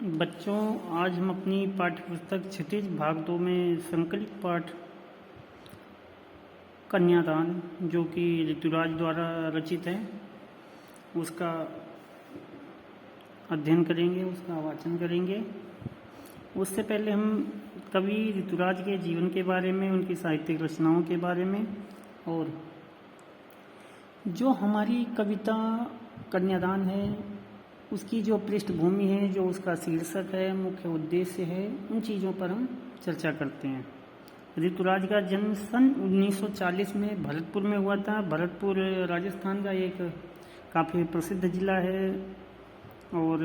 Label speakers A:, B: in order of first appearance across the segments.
A: बच्चों, आज हम अपनी पाठ्यपुस्तक क्षितिज भाग 2 में संकलित पाठ कन्यादान, जो कि ऋतुराज द्वारा रचित है, उसका अध्ययन करेंगे, उसका वाचन करेंगे। उससे पहले हम कवि ऋतुराज के जीवन के बारे में, उनकी साहित्यिक रचनाओं के बारे में और जो हमारी कविता कन्यादान है उसकी जो पृष्ठभूमि है, जो उसका शीर्षक है, मुख्य उद्देश्य है, उन चीज़ों पर हम चर्चा करते हैं। ऋतुराज का जन्म सन 1940 में भरतपुर में हुआ था। भरतपुर राजस्थान का एक काफ़ी प्रसिद्ध जिला है और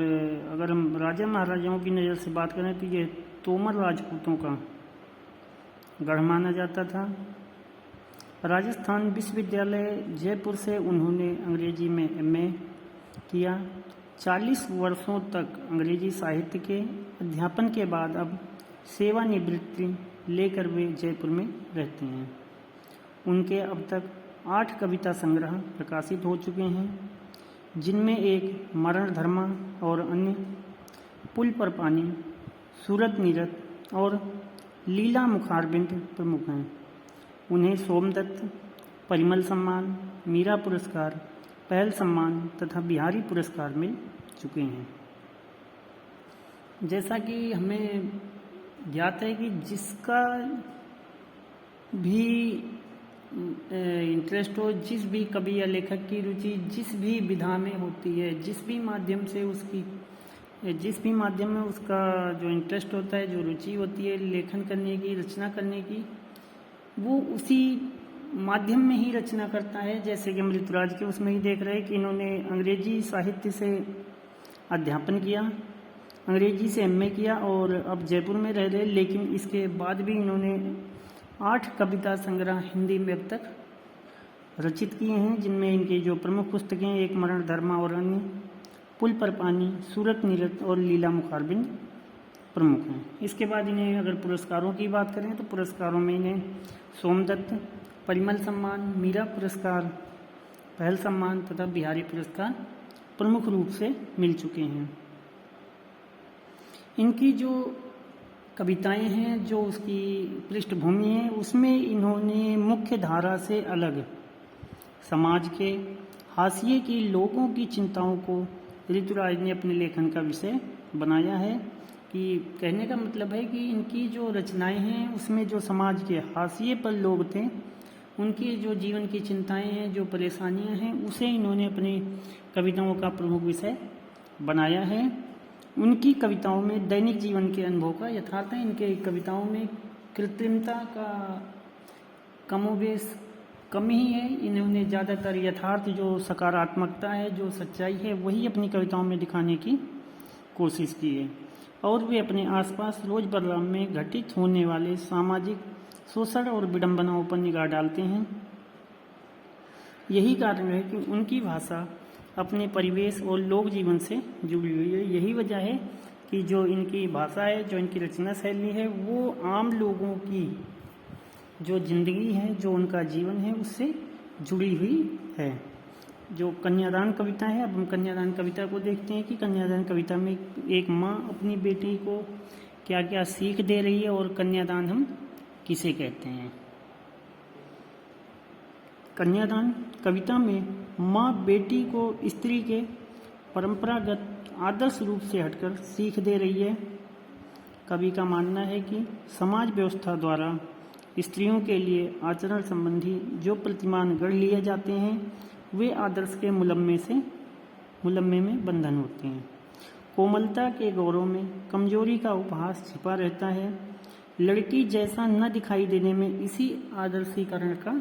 A: अगर हम राजा महाराजाओं की नज़र से बात करें तो ये तोमर राजपूतों का गढ़ माना जाता था। राजस्थान विश्वविद्यालय जयपुर से उन्होंने अंग्रेजी में एमए किया। 40 वर्षों तक अंग्रेजी साहित्य के अध्यापन के बाद अब सेवानिवृत्ति लेकर वे जयपुर में रहते हैं। उनके अब तक 8 कविता संग्रह प्रकाशित हो चुके हैं, जिनमें एक मरण धर्मा और अन्य पुल पर पानी, सूरत नीरत और लीला मुखारबिंद प्रमुख हैं। उन्हें सोमदत्त, परिमल सम्मान, मीरा पुरस्कार, पहल सम्मान तथा बिहारी पुरस्कार मिल चुके हैं। जैसा कि हमें ज्ञात है कि जिसका भी इंटरेस्ट हो, जिस भी कवि या लेखक की रुचि जिस भी विधा में होती है, जिस भी माध्यम में उसका जो इंटरेस्ट होता है, जो रुचि होती है लेखन करने की, रचना करने की, वो उसी माध्यम में ही रचना करता है। जैसे कि हम ऋतुराज के उसमें ही देख रहे हैं कि इन्होंने अंग्रेजी साहित्य से अध्यापन किया, अंग्रेजी से एमए किया और अब जयपुर में रह रहे, लेकिन इसके बाद भी इन्होंने 8 कविता संग्रह हिंदी में अब तक रचित किए हैं, जिनमें इनकी जो प्रमुख पुस्तकें एक मरण धर्मा और अन्य, पुल पर पानी, सूरत नीरत और लीला मुखारबिंद प्रमुख हैं। इसके बाद इन्हें अगर पुरस्कारों की बात करें तो पुरस्कारों में इन्हें सोमदत्त, परिमल सम्मान, मीरा पुरस्कार, पहल सम्मान तथा बिहारी पुरस्कार प्रमुख रूप से मिल चुके हैं। इनकी जो कविताएं हैं, जो उसकी पृष्ठभूमि है, उसमें इन्होंने मुख्य धारा से अलग समाज के हाशिए की लोगों की चिंताओं को ऋतुराज ने अपने लेखन का विषय बनाया है। कि कहने का मतलब है कि इनकी जो रचनाएं हैं उसमें जो समाज के हाशिए पर लोग थे, उनकी जो जीवन की चिंताएं हैं, जो परेशानियां हैं, उसे इन्होंने अपनी कविताओं का प्रमुख विषय बनाया है। उनकी कविताओं में दैनिक जीवन के अनुभव का यथार्थ है। इनके कविताओं में कृत्रिमता का कमोबेश कम ही है। इन्होंने ज़्यादातर यथार्थ, जो सकारात्मकता है, जो सच्चाई है, वही अपनी कविताओं में दिखाने की कोशिश की है और वे अपने आसपास रोजमर्रा में घटित होने वाले सामाजिक शोषण और विडंबनाओं पर निगाह डालते हैं। यही कारण है कि उनकी भाषा अपने परिवेश और लोक जीवन से जुड़ी हुई है। यही वजह है कि जो इनकी भाषा है, जो इनकी रचना शैली है, वो आम लोगों की जो जिंदगी है, जो उनका जीवन है, उससे जुड़ी हुई है। जो कन्यादान कविता है, अब हम कन्यादान कविता को देखते हैं कि कन्यादान कविता में एक माँ अपनी बेटी को क्या क्या सीख दे रही है और कन्यादान हम किसे कहते हैं। कन्यादान कविता में माँ बेटी को स्त्री के परंपरागत आदर्श रूप से हटकर सीख दे रही है। कवि का मानना है कि समाज व्यवस्था द्वारा स्त्रियों के लिए आचरण संबंधी जो प्रतिमान गढ़ लिए जाते हैं, वे आदर्श के मुलम्मे में बंधन होते हैं। कोमलता के गौरव में कमजोरी का उपहास छिपा रहता है। लड़की जैसा न दिखाई देने में इसी आदर्शीकरण का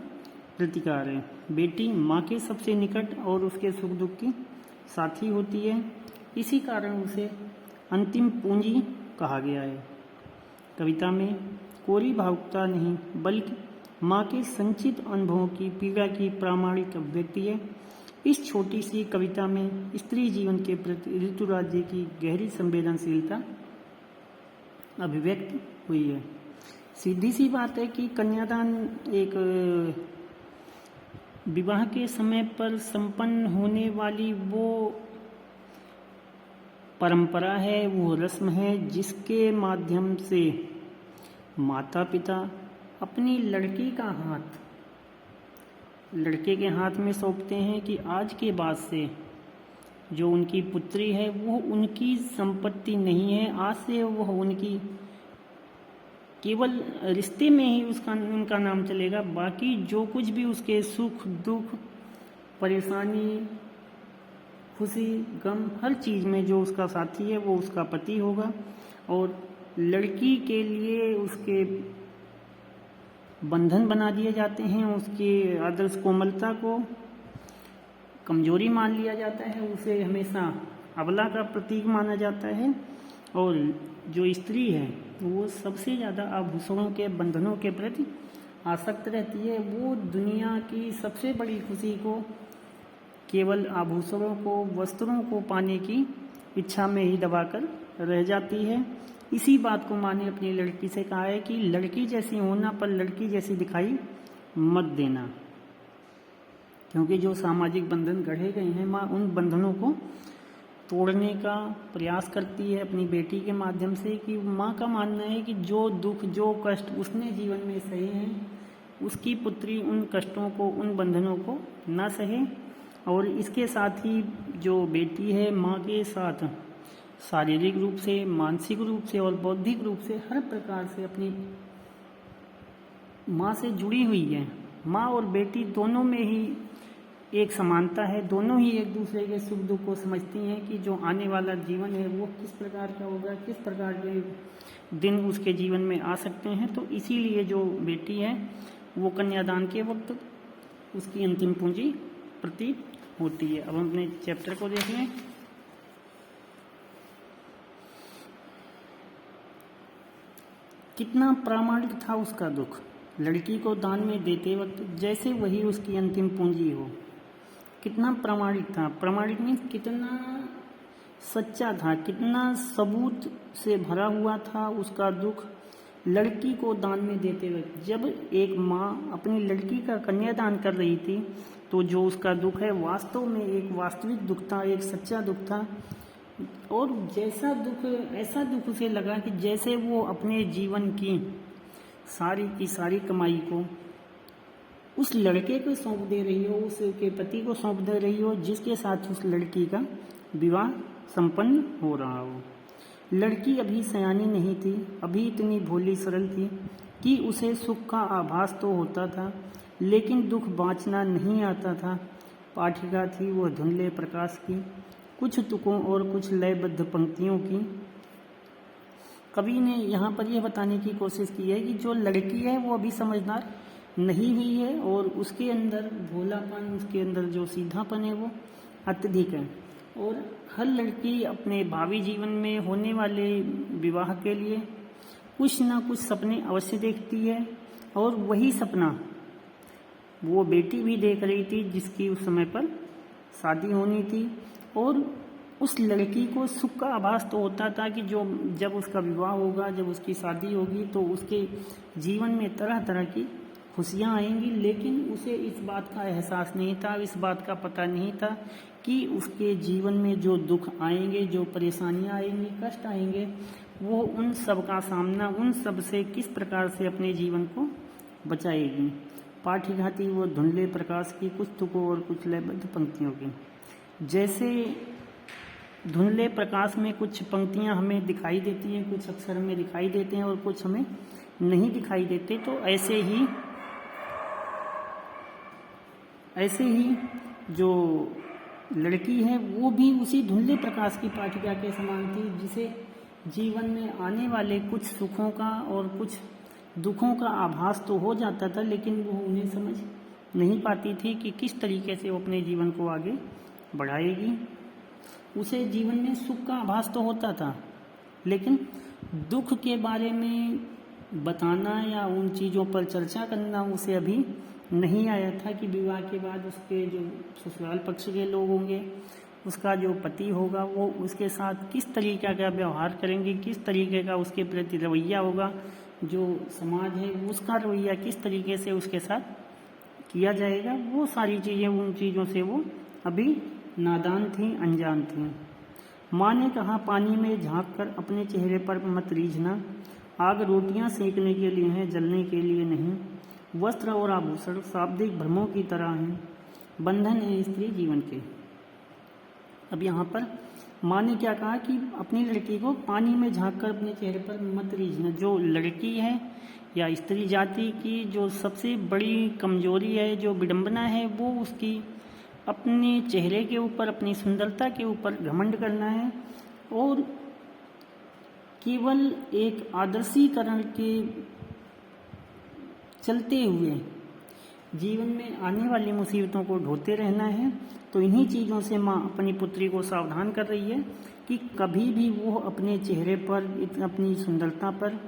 A: प्रतिकार है। बेटी माँ के सबसे निकट और उसके सुख दुख की साथी होती है, इसी कारण उसे अंतिम पूंजी कहा गया है। कविता में कोरी भावुकता नहीं, बल्कि माँ के संचित अनुभवों की पीड़ा की प्रामाणिक अभिव्यक्ति है। इस छोटी सी कविता में स्त्री जीवन के प्रति ऋतुराज जी की गहरी संवेदनशीलता अभिव्यक्त हुई है। सीधी सी बात है कि कन्यादान एक विवाह के समय पर संपन्न होने वाली वो परंपरा है, वो रस्म है जिसके माध्यम से माता पिता अपनी लड़की का हाथ लड़के के हाथ में सौंपते हैं कि आज के बाद से जो उनकी पुत्री है वो उनकी संपत्ति नहीं है, आज से वह उनकी केवल रिश्ते में ही उनका नाम चलेगा। बाकी जो कुछ भी उसके सुख दुख परेशानी खुशी गम हर चीज़ में जो उसका साथी है वो उसका पति होगा। और लड़की के लिए उसके बंधन बना दिए जाते हैं, उसकी आदर्श कोमलता को कमजोरी मान लिया जाता है, उसे हमेशा अबला का प्रतीक माना जाता है। और जो स्त्री है वो सबसे ज़्यादा आभूषणों के बंधनों के प्रति आसक्त रहती है। वो दुनिया की सबसे बड़ी खुशी को केवल आभूषणों को वस्त्रों को पाने की इच्छा में ही दबाकर रह जाती है। इसी बात को माँ ने अपनी लड़की से कहा है कि लड़की जैसी होना पर लड़की जैसी दिखाई मत देना, क्योंकि जो सामाजिक बंधन गढ़े गए हैं माँ उन बंधनों को तोड़ने का प्रयास करती है अपनी बेटी के माध्यम से। कि माँ का मानना है कि जो दुख जो कष्ट उसने जीवन में सहे हैं उसकी पुत्री उन कष्टों को उन बंधनों को ना सहे। और इसके साथ ही जो बेटी है माँ के साथ शारीरिक रूप से मानसिक रूप से और बौद्धिक रूप से हर प्रकार से अपनी माँ से जुड़ी हुई है। माँ और बेटी दोनों में ही एक समानता है, दोनों ही एक दूसरे के सुख दुख को समझती हैं कि जो आने वाला जीवन है वो किस प्रकार का होगा, किस प्रकार के दिन उसके जीवन में आ सकते हैं। तो इसीलिए जो बेटी है वो कन्यादान के वक्त उसकी अंतिम पूंजी प्रतीत होती है। अब हम अपने चैप्टर को देख लें। कितना प्रामाणिक था उसका दुख, लड़की को दान में देते वक्त जैसे वही उसकी अंतिम पूंजी हो। कितना प्रामाणिक था, प्रामाणिक मीन्स कितना सच्चा था, कितना सबूत से भरा हुआ था उसका दुख लड़की को दान में देते वक्त। जब एक माँ अपनी लड़की का कन्यादान कर रही थी तो जो उसका दुख है वास्तव में एक वास्तविक दुख था, एक सच्चा दुख था। और जैसा दुख ऐसा दुख उसे लगा कि जैसे वो अपने जीवन की सारी कमाई को उस लड़के को सौंप दे रही हो, उसके पति को सौंप दे रही हो जिसके साथ उस लड़की का विवाह संपन्न हो रहा हो। लड़की अभी सयानी नहीं थी, अभी इतनी भोली सरल थी कि उसे सुख का आभास तो होता था लेकिन दुख बाँचना नहीं आता था। पाठिका थी वह धुंधले प्रकाश की, कुछ तुकों और कुछ लयबद्ध पंक्तियों की। कवि ने यहाँ पर यह बताने की कोशिश की है कि जो लड़की है वो अभी समझदार नहीं हुई है और उसके अंदर भोलापन, उसके अंदर जो सीधापन है वो अत्यधिक है। और हर लड़की अपने भावी जीवन में होने वाले विवाह के लिए कुछ ना कुछ सपने अवश्य देखती है। और वही सपना वो बेटी भी देख रही थी जिसकी उस समय पर शादी होनी थी। और उस लड़की को सुख का आभास तो होता था कि जो जब उसका विवाह होगा, जब उसकी शादी होगी तो उसके जीवन में तरह तरह की खुशियाँ आएंगी। लेकिन उसे इस बात का एहसास नहीं था, इस बात का पता नहीं था कि उसके जीवन में जो दुख आएंगे, जो परेशानियाँ आएंगी, कष्ट आएंगे, वो उन सब का सामना उन सब से किस प्रकार से अपने जीवन को बचाएगी। पाठिका थी वो धुंधले प्रकाश की, कुछ तुकों और कुछ लयबद्ध पंक्तियों की। जैसे धुंधले प्रकाश में कुछ पंक्तियां हमें दिखाई देती हैं, कुछ अक्षर हमें दिखाई देते हैं और कुछ हमें नहीं दिखाई देते, तो ऐसे ही जो लड़की है वो भी उसी धुंधले प्रकाश की पाठिका के समान थी, जिसे जीवन में आने वाले कुछ सुखों का और कुछ दुखों का आभास तो हो जाता था लेकिन वो उन्हें समझ नहीं पाती थी कि किस तरीके से वो अपने जीवन को आगे बढ़ाएगी। उसे जीवन में सुख का आभास तो होता था लेकिन दुख के बारे में बताना या उन चीज़ों पर चर्चा करना उसे अभी नहीं आया था कि विवाह के बाद उसके जो ससुराल पक्ष के लोग होंगे, उसका जो पति होगा, वो उसके साथ किस तरीके का व्यवहार करेंगे, किस तरीके का उसके प्रति रवैया होगा, जो समाज है उसका रवैया किस तरीके से उसके साथ किया जाएगा। वो सारी चीज़ें, उन चीज़ों से वो अभी नादान थी, अनजान थी। माँ ने कहा, पानी में झांक कर अपने चेहरे पर मत रीझना। आग रोटियां सेकने के लिए है, जलने के लिए नहीं। वस्त्र और आभूषण शाब्दिक भ्रमों की तरह हैं, बंधन है स्त्री जीवन के। अब यहाँ पर माँ ने क्या कहा कि अपनी लड़की को पानी में झांक कर अपने चेहरे पर मत रीझना। जो लड़की है या स्त्री जाति की जो सबसे बड़ी कमजोरी है, जो विडंबना है, वो उसकी अपने चेहरे के ऊपर, अपनी सुंदरता के ऊपर घमंड करना है और केवल एक आदर्शीकरण के चलते हुए जीवन में आने वाली मुसीबतों को ढोते रहना है। तो इन्हीं चीज़ों से माँ अपनी पुत्री को सावधान कर रही है कि कभी भी वो अपने चेहरे पर, अपनी सुंदरता पर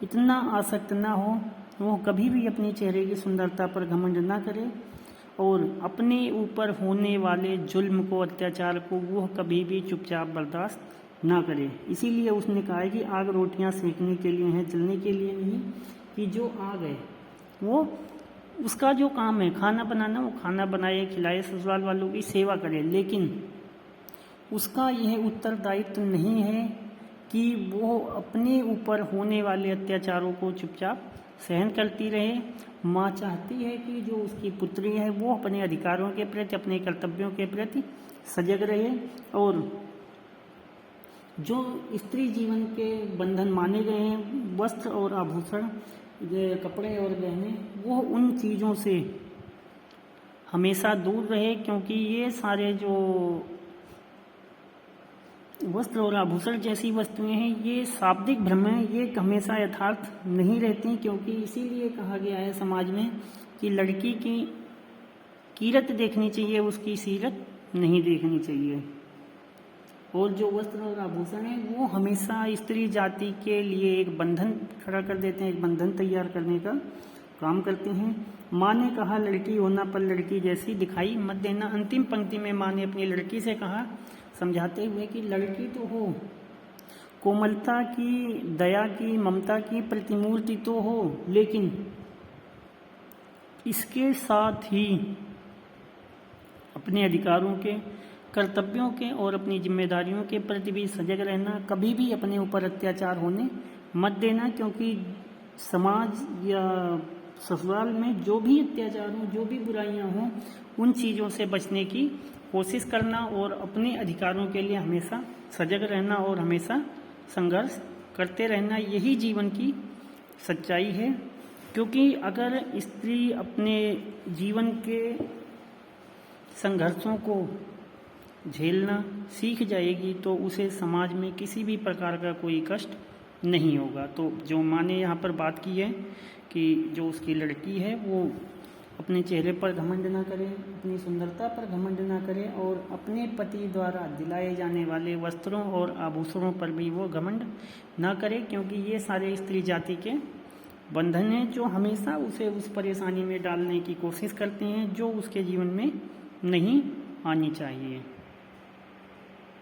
A: इतना आसक्त ना हो, वो कभी भी अपने चेहरे की सुंदरता पर घमंड ना करे और अपने ऊपर होने वाले जुल्म को, अत्याचार को वो कभी भी चुपचाप बर्दाश्त ना करे। इसीलिए उसने कहा है कि आग रोटियां सेकने के लिए हैं, जलने के लिए नहीं। कि जो आग है वो उसका जो काम है खाना बनाना, वो खाना बनाए, खिलाए, ससुराल वालों की सेवा करे, लेकिन उसका यह उत्तरदायित्व नहीं है कि वो अपने ऊपर होने वाले अत्याचारों को चुपचाप सहन करती रहे। माँ चाहती है कि जो उसकी पुत्री है वो अपने अधिकारों के प्रति, अपने कर्तव्यों के प्रति सजग रहे और जो स्त्री जीवन के बंधन माने गए हैं, वस्त्र और आभूषण, कपड़े और गहने, वो उन चीज़ों से हमेशा दूर रहे, क्योंकि ये सारे जो वस्त्र और आभूषण जैसी वस्तुएं हैं ये शाब्दिक भ्रम है, ये हमेशा यथार्थ नहीं रहती। क्योंकि इसीलिए कहा गया है समाज में कि लड़की की कीरत देखनी चाहिए, उसकी सीरत नहीं देखनी चाहिए। और जो वस्त्र और आभूषण है वो हमेशा स्त्री जाति के लिए एक बंधन खड़ा कर देते हैं, एक बंधन तैयार करने का काम करते हैं। माँ ने कहा, लड़की होना पर लड़की जैसी दिखाई मत देना। अंतिम पंक्ति में माँ ने अपनी लड़की से कहा, समझाते हुए कि लड़की तो हो, कोमलता की, दया की, ममता की प्रतिमूर्ति तो हो, लेकिन इसके साथ ही अपने अधिकारों के, कर्तव्यों के और अपनी जिम्मेदारियों के प्रति भी सजग रहना। कभी भी अपने ऊपर अत्याचार होने मत देना, क्योंकि समाज या ससुराल में जो भी अत्याचार हो, जो भी बुराइयां हों, उन चीज़ों से बचने की कोशिश करना और अपने अधिकारों के लिए हमेशा सजग रहना और हमेशा संघर्ष करते रहना, यही जीवन की सच्चाई है। क्योंकि अगर स्त्री अपने जीवन के संघर्षों को झेलना सीख जाएगी तो उसे समाज में किसी भी प्रकार का कोई कष्ट नहीं होगा। तो जो माँ ने यहाँ पर बात की है कि जो उसकी लड़की है वो अपने चेहरे पर घमंड ना करे, अपनी सुंदरता पर घमंड ना करे और अपने पति द्वारा दिलाए जाने वाले वस्त्रों और आभूषणों पर भी वो घमंड ना करे, क्योंकि ये सारे स्त्री जाति के बंधन हैं जो हमेशा उसे उस परेशानी में डालने की कोशिश करते हैं जो उसके जीवन में नहीं आनी चाहिए।